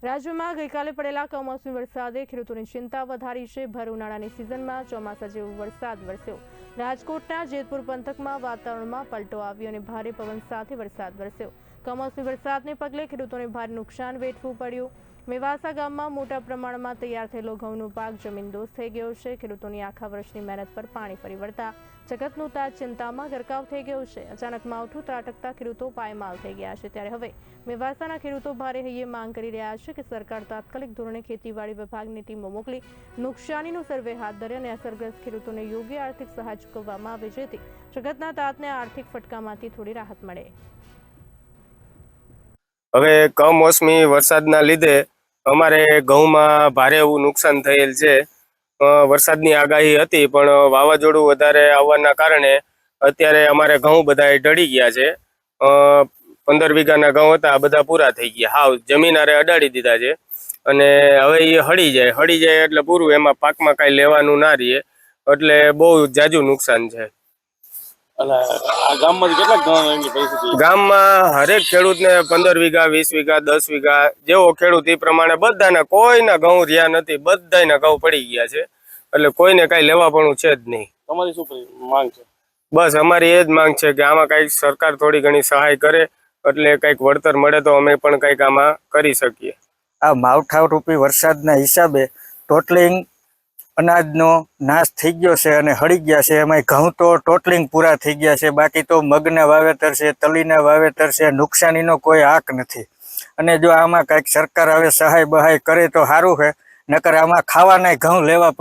રાજ્યમાં ગઈકાલે પડેલા કમોસમી વરસાદે ખેડૂતોની ચિંતા વધારી છે। ભર ઉનાળાની સિઝનમાં ચોમાસા જેવો વરસાદ વરસ્યો। રાજકોટના જેતપુર પંથકમાં વાતાવરણમાં પલટો આવ્યો અને ભારે પવન સાથે વરસાદ વરસ્યો। કમોસમી વરસાદને પગલે ખેડૂતોને ભારે નુકસાન વેઠવું પડ્યું। મેવાસા ગામમાં મોટા પ્રમાણમાં તૈયાર થયેલો ઘઉંનો પાક જમીનદોસ્ત થઈ ગયો છે। ખેડૂતોની આખા વર્ષની મહેનત પર પાણી ફરી વળતા જગતનું તાજ ચિંતામાં ગરકાવ થઈ ગયો છે। અચાનક માવઠું ત્રાટકતા ખેડૂતો પાયમાલ થઈ ગયા છે। ત્યારે હવે મેવાસાના ખેડૂતો ભારે હૈયે માંગ કરી રહ્યા છે કે સરકાર તાત્કાલિક ધોરણે ખેતીવાડી વિભાગની ટીમો મોકલી નુકસાનીનો સર્વે હાથ ધરે અને અસરગ્રસ્ત ખેડૂતોને યોગ્ય આર્થિક સહાય ચૂકવવામાં આવે, જેથી જગતના તાતને આર્થિક ફટકામાંથી થોડી રાહત મળે। હવે કમોસમી વરસાદના લીધે અમારે ઘઉંમાં ભારે એવું નુકસાન થયેલ છે। વરસાદની આગાહી હતી પણ વાવાઝોડું વધારે આવવાના કારણે અત્યારે અમારે ઘઉં બધા ઢળી ગયા છે। 15 વીઘાના ઘઉં હતા, બધા પૂરા થઈ ગયા, હાવ જમીન આરે અડાડી દીધા છે અને હવે એ હળી જાય એટલે પૂરું, એમાં પાકમાં કાંઈ લેવાનું ના રહીએ, એટલે બહુ જાજુ નુકસાન છે। ગામમાં હરેક ખેડૂતને 15 વીઘા, 20 વીઘા, 10 વીઘા જેવો ખેડૂત એ પ્રમાણે બધાના, કોઈના ઘઉં રહ્યા નથી, બધાના ઘઉં પડી ગયા છે, એટલે કોઈને કાંઈ લેવા પણ છે જ નહીં। તમારી શું માંગ છે? બસ અમારી એ જ માંગ છે કે આમાં કંઈક સરકાર થોડી ઘણી સહાય કરે, એટલે કંઈક વળતર મળે તો અમે પણ કંઈક આમાં કરી શકીએ। આ માવઠારૂપી વરસાદના હિસાબે ટોટલિંગ અનાજનો નાશ થઈ ગયો છે અને હળી ગયા છે। એમાં ઘઉં તો ટોટલિંગ પૂરા થઈ ગયા છે, બાકી તો મગના વાવેતર છે, તલીના વાવેતર છે, નુકસાનીનો કોઈ આંક નથી। અને જો આમાં કંઈક સરકાર હવે સહાય બહાય કરે તો સારું છે, નકર આમાં ખાવાના ઘઉં લેવા